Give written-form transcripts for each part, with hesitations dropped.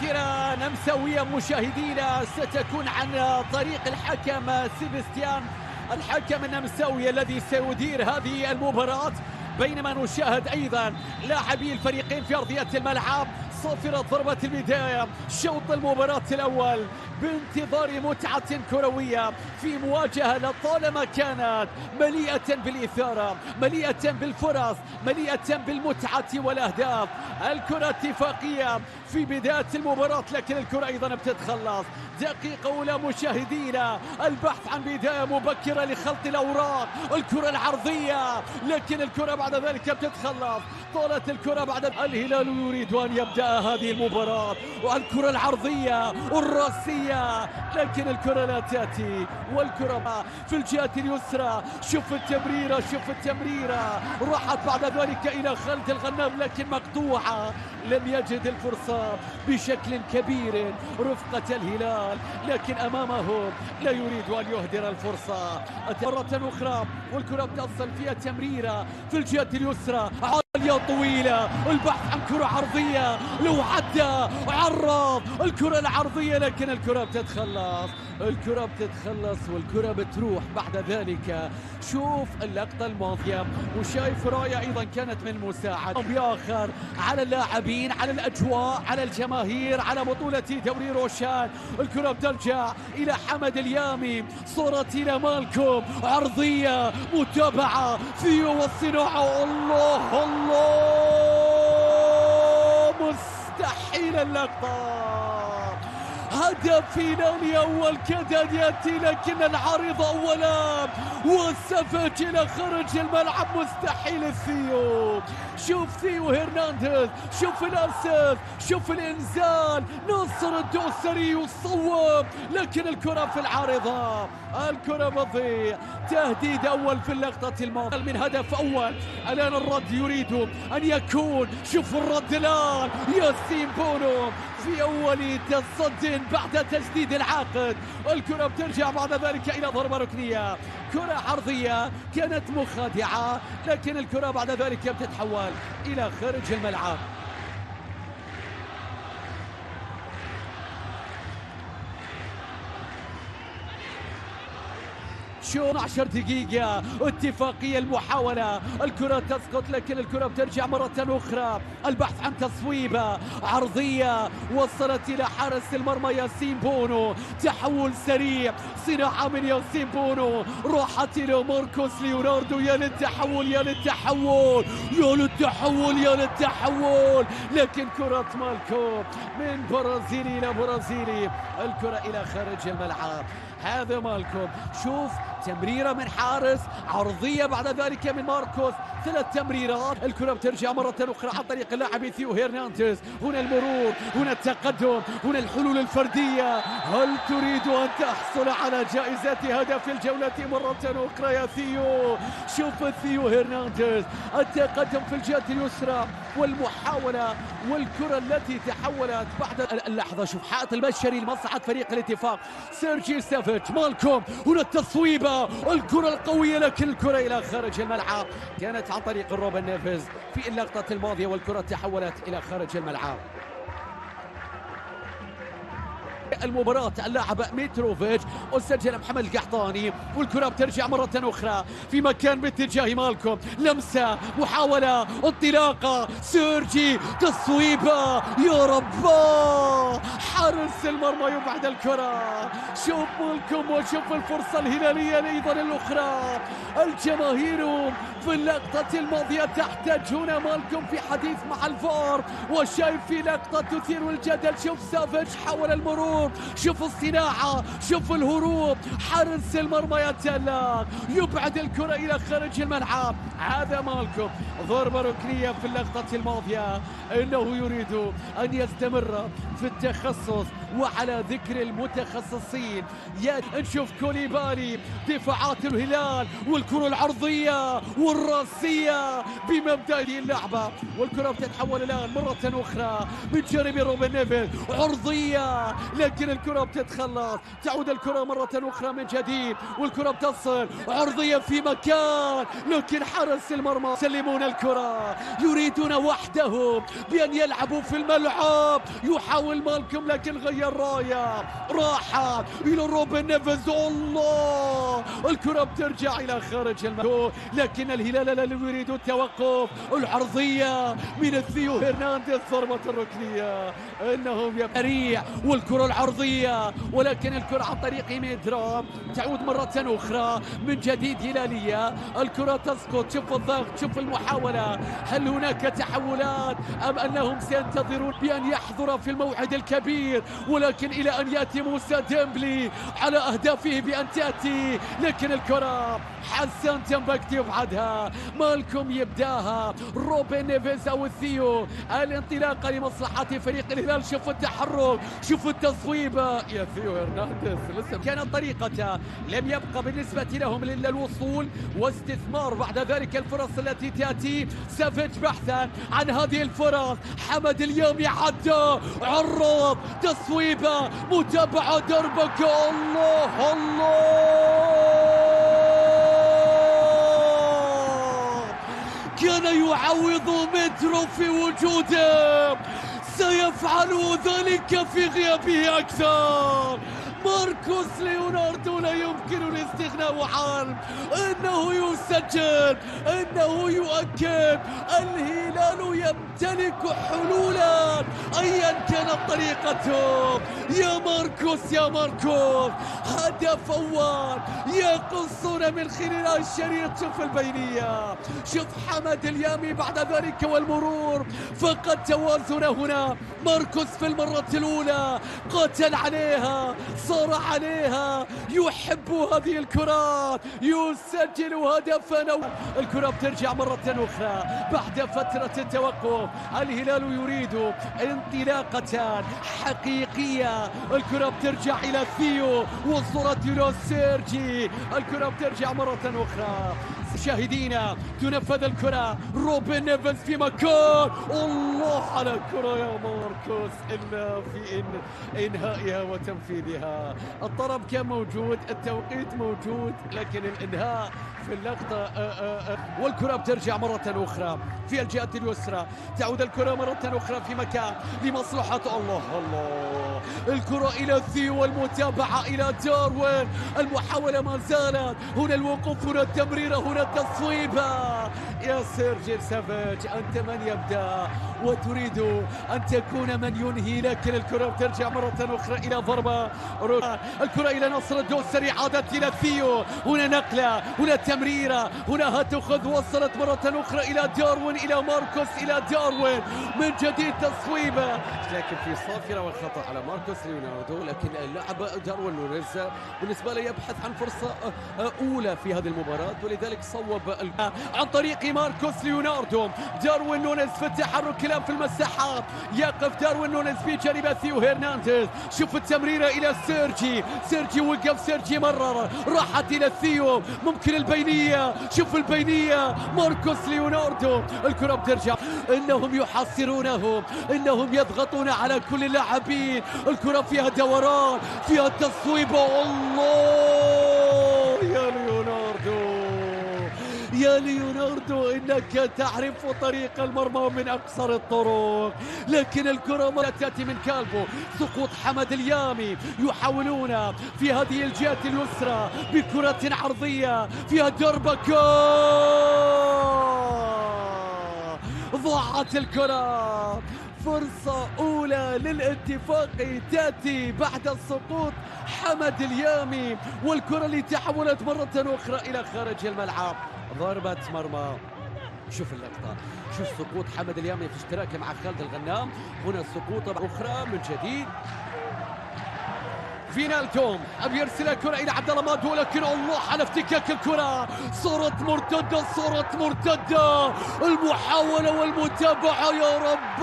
تأثيرة نمساوية مشاهدينا ستكون عن طريق الحكم سيبستيان، الحكم النمساوي الذي سيدير هذه المباراة، بينما نشاهد أيضا لاعبي الفريقين في أرضية الملعب. صافرة ضربة البداية شوط المباراة الأول بانتظار متعة كروية في مواجهة لطالما كانت مليئة بالإثارة، مليئة بالفرص، مليئة بالمتعة والأهداف. الكرة اتفاقية في بداية المباراة، لكن الكرة أيضا بتتخلص. دقيقة أولى مشاهدينا، البحث عن بداية مبكرة لخلط الأوراق، الكرة العرضية، لكن الكرة بعد ذلك بتتخلص. طالت الكرة بعد الهلال يريد أن يبدأ هذه المباراة، والكرة العرضية والراسية، لكن الكرة لا تأتي، والكرة في الجهة اليسرى. شوف التمريرة، شوف التمريرة، راحت بعد ذلك إلى خالد الغنام لكن مقطوعة. لم يجد الفرصة بشكل كبير رفقة الهلال، لكن أمامه لا يريد أن يهدر الفرصة. مرة أخرى والكرة بتصل فيها تمريرة في الجهة اليسرى، عالية طويلة، البحث عن كرة عرضية، لو عدى عرض الكرة العرضية، لكن الكرة بتتخلص، الكرة بتتخلص والكرة بتروح بعد ذلك. شوف اللقطة الماضية وشايف راية أيضا كانت من مساعد بآخر على اللاعبين، على الأجواء، على الجماهير، على بطولة دوري روشان. الكرة بترجع إلى حمد اليامي، صورت إلى مالكوم، عرضية، متابعة، ثيو والصناعة. الله الله، مستحيل اللقطة. هدف فينالي أول كاد يأتي، لكن العارضة أولا وسفج إلى خارج الملعب. مستحيل الثيو. شوف ثيو هرنانديز، شوف الأسف، شوف الإنزال، ناصر الدوسري يصوب، لكن الكرة في العارضة، الكرة بتضيع. تهديد أول في اللقطة الماضية من هدف أول. الآن الرد يريد أن يكون، شوف الرد الآن، ياسين بونو في أول تصد بعد تجديد العقد. الكرة بترجع بعد ذلك إلى ضربة ركنية، كرة عرضية كانت مخادعة، لكن الكرة بعد ذلك بتتحول إلى خارج الملعب. شو 12 دقيقة اتفاقية المحاولة، الكرة تسقط لكن الكرة بترجع مرة أخرى. البحث عن تصويبة عرضية وصلت إلى حارس المرمى ياسين بونو، تحول سريع، صناعة من ياسين بونو، راحت إلى ماركوس ليوناردو. يا للتحول، يا للتحول، يا للتحول، يا للتحول، لكن كرة مالكوم من برازيلي إلى برازيلي، الكرة إلى خارج الملعب. هذا مالكوم، شوف تمريرة من حارس، عرضية بعد ذلك من ماركوس، 3 تمريرات. الكرة بترجع مرة أخرى عن طريق اللاعب ثيو هرنانديز. هنا المرور، هنا التقدم، هنا الحلول الفردية. هل تريد أن تحصل على جائزة هدف الجولة مرة أخرى يا ثيو؟ شوف ثيو هرنانديز، التقدم في الجهة اليسرى والمحاولة والكرة التي تحولت بعد اللحظة. شوف حائط البشري لمصلحة فريق الاتفاق، سيرجي سافيتش. مالكوم، هنا التصويبة، الكرة القوية، لكن الكرة إلى خارج الملعب، كانت عن طريق روبن نيفيز في اللقطة الماضية، والكرة تحولت إلى خارج الملعب. المباراة اللاعب ميتروفيتش وسجل محمد القحطاني، والكرة بترجع مرة أخرى في مكان باتجاه مالكوم، لمسة، محاولة، انطلاقة، سيرجي، تصويبة، يا رباه، حارس المرمى يبعد الكرة. شوف مالكوم وشوف الفرصة الهلالية أيضا الأخرى. الجماهير في اللقطة الماضية تحتاج هنا مالكوم في حديث مع الفار، وشايف في لقطة تثير الجدل. شوف سافيتش حاول المرور، شوف الصناعة، شوف الهروب، حارس المرمى يتألق، يبعد الكرة إلى خارج الملعب. هذا مالكوم، ضربة ركنية في اللقطة الماضية. إنه يريد أن يستمر في التخصص، وعلى ذكر المتخصصين نشوف كوليبالي، دفاعات الهلال والكرة العرضية والراسية بمبدأ اللعبة، والكرة بتتحول الآن مرة أخرى من جانب روبن نيفيز، عرضية لكن لكن الكرة بتتخلص. تعود الكرة مرة أخرى من جديد، والكرة بتصل عرضية في مكان، لكن حارس المرمى يسلمون الكرة، يريدون وحدهم بأن يلعبوا في الملعب. يحاول مالكم لكن غير راية، راحت إلى روبن نيفيز. الله، الكرة بترجع إلى خارج الملعب، لكن الهلال لا يريد التوقف. العرضية من الثيو هرنانديز، ضربة الركنية، إنهم يبريع، والكرة العرضية، ولكن الكرة عن طريق ميدرا. تعود مرة أخرى من جديد هلالية، الكرة تسقط. شوف الضغط، شوف المحاولة، هل هناك تحولات أم أنهم سينتظرون بأن يحضر في الموعد الكبير؟ ولكن إلى أن يأتي موسى ديمبلي على أهدافه بأن تأتي، لكن الكرة حسن تنبكتي يبعدها، مالكم يبداها، روبن نيفيز أو الثيو. الانطلاقة لمصلحة فريق الهلال. شوف التحرك، شوف التصويبة يا ثيو هرنانديز، لسه كانت طريقته، لم يبقى بالنسبة لهم إلا الوصول واستثمار بعد ذلك الفرص التي تأتي. سافيتش بحثا عن هذه الفرص، حمد اليامي عدى، عرض، تصويبة، متابعة، دربك. الله الله، كان يعوض مترو في وجوده، سيفعل ذلك في غيابه أكثر. ماركوس ليوناردو لا يمكن الاستغناء عنه، انه يسجل، انه يؤكد. الهلال يمتلك حلولا ايا كانت طريقته. يا ماركوس، يا ماركوس، هدف اول يقصون من خلال الشريط. شوف البينية، شوف حمد اليامي بعد ذلك والمرور، فقد توازن هنا. ماركوس في المرة الأولى قاتل عليها، صار عليها، يحب هذه الكرات، يسجل هدفا. الكرة بترجع مرة أخرى بعد فترة التوقف. الهلال يريد انطلاقة حقيقية. الكرة بترجع إلى ثيو، وصلت إلى سيرجي. الكرة بترجع مرة أخرى. مشاهدينا، تنفذ الكرة، روبن نيفيز في مكان. الله على الكرة يا ماركوس، إلا في إنهائها وتنفيذها. الطرب كان موجود، التوقيت موجود، لكن الإنهاء في اللقطة. والكرة بترجع مرة أخرى في الجهة اليسرى. تعود الكرة مرة أخرى في مكان لمصلحة. الله الله، الكرة إلى ثيو، والمتابعة إلى داروين. المحاولة ما زالت، هنا الوقوف، هنا التمريرة، هنا التصويبة. يا سيرجي سافيتش، أنت من يبدأ وتريد أن تكون من ينهي، لكن الكرة بترجع مرة أخرى إلى ضربة. الكرة إلى نصر الدوسري، عادت إلى ثيو، هنا نقلة، هنا تمريرة، هنا هتأخذ، وصلت مرة أخرى إلى داروين، إلى ماركوس، إلى داروين من جديد، تصويبة، لكن في صافرة والخطأ على ماركوس ليوناردو. لكن اللاعب داروين نونيز بالنسبة له يبحث عن فرصة أولى في هذه المباراة، ولذلك صوب عن طريق ماركوس ليوناردو. داروين نونيز في التحرك الآن في المساحات، يقف داروين نونيز بجانب ثيو هرنانديز. شوف التمريرة إلى سيرجي، سيرجي وقف، سيرجي مرر، راحت إلى ثيو، ممكن البينية، شوف البينية، ماركوس ليوناردو. الكرة بترجع، إنهم يحاصرونهم، إنهم يضغطون على كل اللاعبين. الكرة فيها دوران، فيها تصويبة. الله يا ليوناردو، يا ليوناردو، إنك تعرف طريق المرمى من أقصر الطرق، لكن الكرة ما تأتي من كالبو. سقوط حمد اليامي، يحاولون في هذه الجهة اليسرى بكرة عرضية فيها دربكة، ضاعت الكرة. فرصة أولى للاتفاق تأتي بعد سقوط حمد اليامي، والكرة اللي تحولت مرة أخرى إلى خارج الملعب. ضربة مرمى. شوف اللقطة، شوف سقوط حمد اليامي في اشتراكه مع خالد الغنام. هنا سقوطة أخرى من جديد. فينالدوم أبي يرسل الكرة إلى عبد الله مادو، لكن الله على افتكاك الكرة، صارت مرتدة، صارت مرتدة. المحاولة والمتابعة يا رب،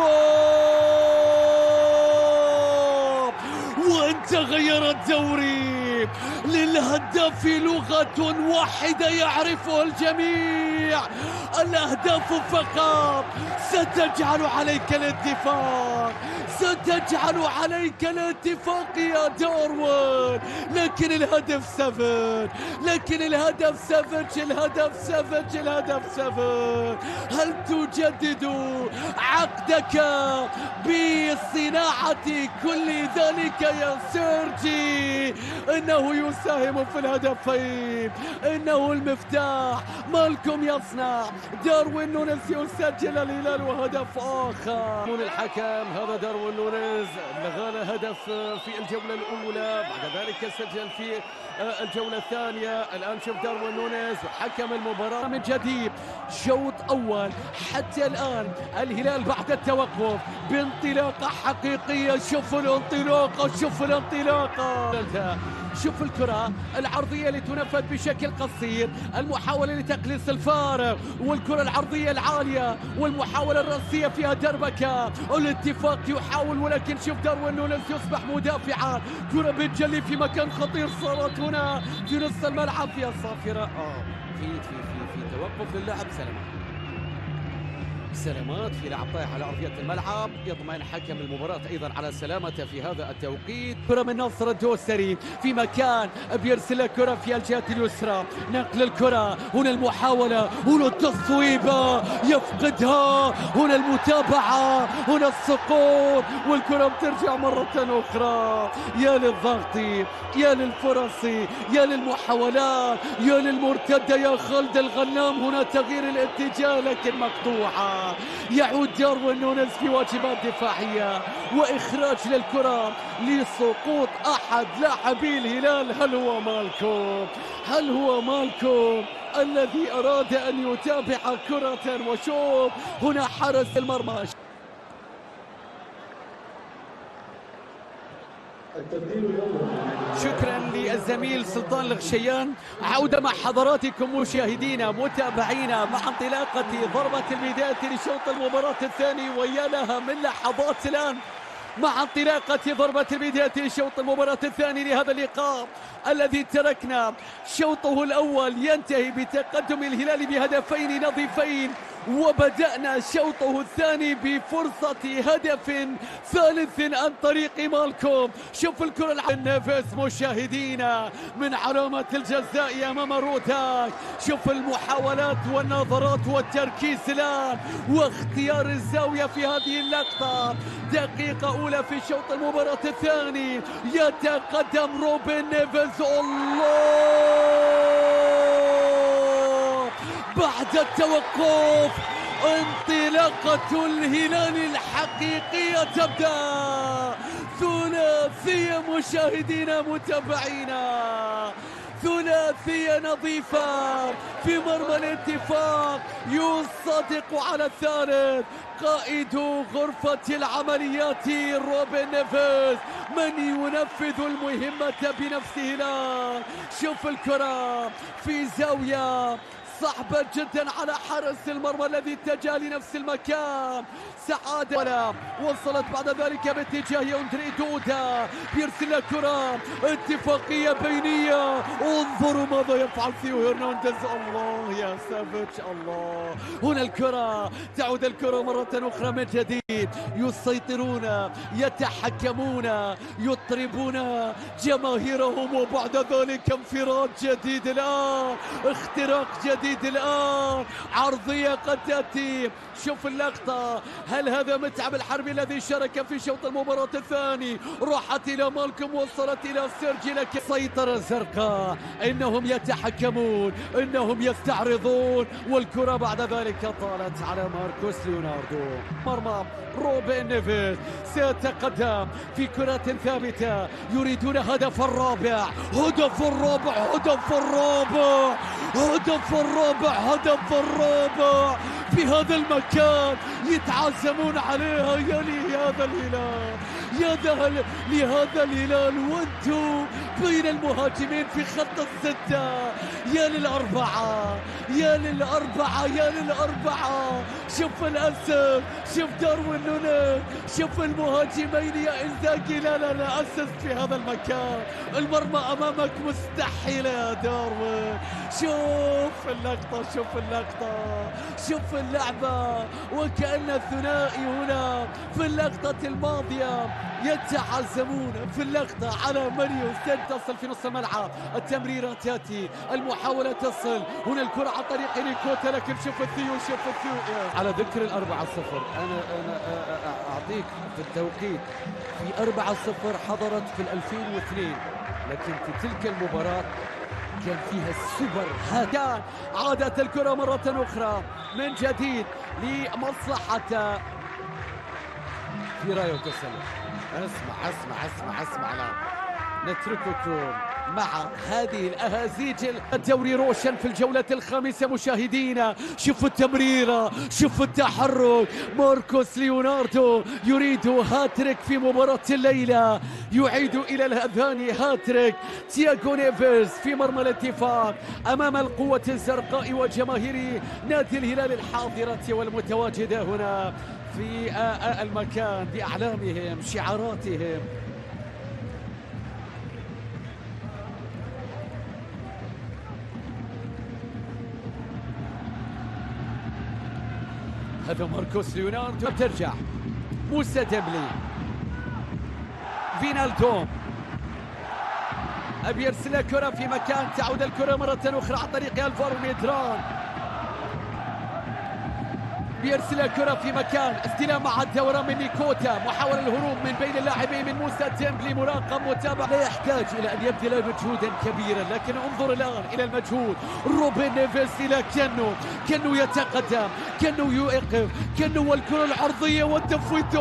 وانت غير الدوري. للهداف لغة واحدة يعرفها الجميع، الأهداف فقط ستجعل عليك الاتفاق، ستجعل عليك الاتفاق يا داروين. لكن الهدف سافج، لكن الهدف سافج، الهدف سافج، الهدف سافج. هل تجدد عقدك بصناعة كل ذلك يا سيرجي؟ إنه يساهم في الهدفين، إنه المفتاح. مالكم يصنع، داروين نونيز يسجل الهلال وهدف آخر من الحكم. هذا داروين نونيز لغى هدف في الجولة الأولى، بعد ذلك سجل في الجولة الثانية. الآن شوف داروين نونيز وحكم المباراة من جديد. شوط أول حتى الآن الهلال بعد التوقف بانطلاقة حقيقية. شوف الانطلاقة، شوف الانطلاقة، شوف الكرة العرضية اللي تنفذ بشكل قصير، المحاولة لتقليص الفارق، والكرة العرضية العالية والمحاولة الرأسية فيها دربكة. الاتفاق يحاول، ولكن شوف داروين نونيز يصبح مدافعا. كرة بتجلي في مكان خطير، صارت هنا في نص الملعب فيها صافرة. في توقف للاعب سلامات في لعب طايح على أرضية الملعب. يضمن حكم المباراة أيضا على سلامته في هذا التوقيت. كرة من ناصر الدوسري في مكان بيرسل كرة في الجهة اليسرى، نقل الكرة، هنا المحاولة، هنا التصويبة يفقدها، هنا المتابعة، هنا السقوط، والكرة بترجع مرة أخرى. يا للضغط، يا للفرص، يا للمحاولات، يا للمرتدة يا خالد الغنام. هنا تغيير الاتجاه لكن مقطوعة. يعود داروين نونيز في واجبات دفاعية وإخراج للكرة لسقوط أحد لاعبي الهلال. هل هو مالكوم؟ هل هو مالكوم الذي أراد أن يتابع كرة؟ وشوف هنا حارس المرمى. شكرا للزميل سلطان الغشيان. عودة مع حضراتكم مشاهدينا متابعينا مع انطلاقة ضربة البداية لشوط المباراة الثاني، ويا لها من لحظات الآن مع انطلاقة ضربة البداية لشوط المباراة الثاني لهذا اللقاء الذي تركنا شوطه الأول ينتهي بتقدم الهلال بهدفين نظيفين، وبدأنا شوطه الثاني بفرصة هدف ثالث عن طريق مالكوم. شوف الكرة النفس مشاهدينا من علامة الجزاء أمام روتاك. شوف المحاولات والنظرات والتركيز الآن واختيار الزاوية في هذه اللقطة. دقيقة أولى في شوط المباراة الثاني، يتقدم روبن نيفيز. الله، بعد التوقف انطلاقة الهلال الحقيقية تبدأ. ثلاثية مشاهدينا متابعينا، ثلاثية نظيفة في مرمى الاتفاق. يصادق على الثالث قائد غرفة العمليات روبن نيفيز، من ينفذ المهمة بنفسه الآن. شوف الكرة في زاوية صعبة جدا على حارس المرمى الذي اتجه لنفس المكان. سعادة وصلت بعد ذلك باتجاه يوندري دودا، بيرسل كرة اتفاقية بينية. انظروا ماذا يفعل ثيو هرنانديز. الله يا سافيتش، الله. هنا الكرة تعود، الكرة مرة أخرى من جديد. يسيطرون، يتحكمون، يطربون جماهيرهم، وبعد ذلك انفراد جديد الآن، اختراق جديد الآن، عرضية قد تأتي. شوف اللقطة، هل هذا متعب الحربي الذي شارك في شوط المباراة الثاني؟ راحت إلى مالكوم، وصلت إلى سيرجي، لكن سيطرة زرقاء. إنهم يتحكمون، إنهم يستعرضون، والكرة بعد ذلك طالت على ماركوس ليوناردو. مرمى روبن نيفيز سيتقدم في كرة ثابتة، يريدون هدف الرابع، هدف الرابع، هدف الرابع، هدف الرابع، هدف الرابع في هذا المكان. يتعازمون عليها. يلي هذا الهلال، لهذا الهلال، وانتو بين المهاجمين في خط الستة. يا للأربعة يا للأربعة يا للأربعة. شوف الأسف، شوف داروين نونيز، شوف المهاجمين يا إنزاجي. لا أسست في هذا المكان، المرمى أمامك مستحيلة يا داروين. شوف اللقطة، شوف اللقطة، شوف اللعبة، وكأن الثنائي هنا في اللقطة الماضية يتعزمون في اللقطة على ماريو سيد. تصل في نص الملعب، التمريرة تأتي، المحاولة تصل، هنا الكرة عن طريق نيكوتا، لكن شوف الثيو، شوف الثيو. على ذكر ال4-0، أنا أعطيك في التوقيت في 4-0 حضرت في 2002، لكن في تلك المباراة كان فيها السوبر هاتان. عادت الكرة مرة أخرى من جديد لمصلحة فيرايو تسلم. اسمع الآن نترككم مع هذه الأهازيج. الدوري روشن في الجولة الخامسة مشاهدينا. شوفوا التمريرة، شوفوا التحرك. ماركوس ليوناردو يريد هاتريك في مباراة الليلة، يعيد إلى الأذهان هاتريك. تياغو نيفيز في مرمى الاتفاق أمام القوة الزرقاء وجماهير نادي الهلال الحاضرة والمتواجدة هنا في المكان بأعلامهم شعاراتهم. هذا ماركوس ليوناردو. ترجع موسى ديمبلي، فينالدوم أبي يرسل كرة في مكان، تعود الكرة مرة أخرى عن طريق الفارو ميدران. بيرسل الكرة في مكان، استلام مع الدورة من نيكوتا، محاولة الهروب من بين اللاعبين من موسى ديمبلي، مراقب متابع. لا يحتاج إلى أن يبذل مجهودا كبيرا، لكن انظر الآن إلى المجهود. روبن نيفيز إلى كنو يتقدم، كنو يوقف، كنو والكرة العرضية والتفويت.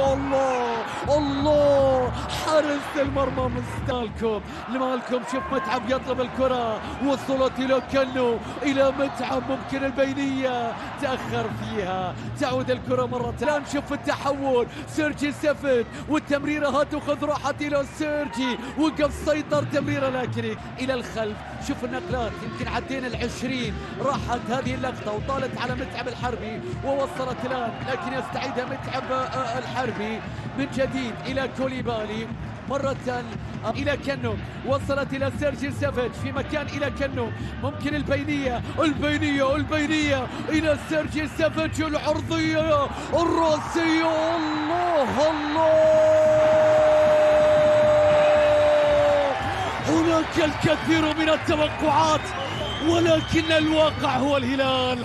الله حارس المرمى مستالكم لمالكم. شوف متعب يطلب الكرة، وصلت إلى كنو، إلى متعب، ممكن البينية تأخر فيها. تعود الكرة مرة. الآن شوف التحول، سيرجي سيفت والتمريرة هتأخذ راحت إلى سيرجي، وقف سيطر تمريرة لكن إلى الخلف. شوف النقلات، يمكن عدينا 20 راحت هذه اللقطة وطالت على متعب الحربي ووصلت الآن، لكن يستعيدها متعب الحربي من جديد إلى كوليبالي، مرة إلى كنو، وصلت إلى سيرجي سافيج في مكان إلى كنو، ممكن البينية إلى سيرجي سافيج، العرضية الرأسية. الله هناك الكثير من التوقعات، ولكن الواقع هو الهلال.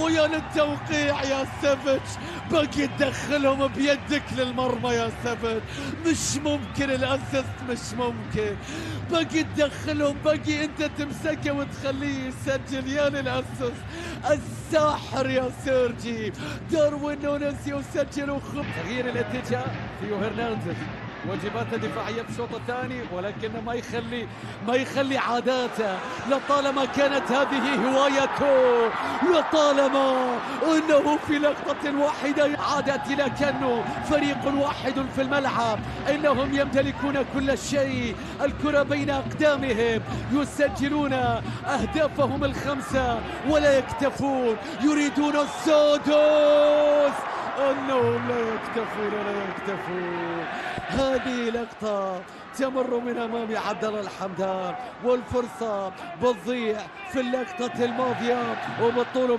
ويا للتوقيع يا سافيتش. باقي تدخلهم بيدك للمرمى يا سافيتش، مش ممكن الاسيست، مش ممكن. باقي تدخلهم، باقي انت تمسكه وتخليه يسجل. يا للاسيست الساحر يا سيرجي. داروين نونيز يسجل. تغيير الاتجاه، ثيو هرنانديز واجبات دفاعية في الشوط الثاني، ولكن ما يخلي عاداته. لطالما كانت هذه هوايته، لطالما انه في لقطة واحدة عادت الى كنو. فريق واحد في الملعب، انهم يمتلكون كل شيء، الكرة بين اقدامهم، يسجلون اهدافهم الخمسة ولا يكتفون، يريدون السادس. انهم لا يكتفون. هذه لقطة تمر من امام عبد الله الحمدان، والفرصة بتضيع في اللقطة الماضية وبالطول.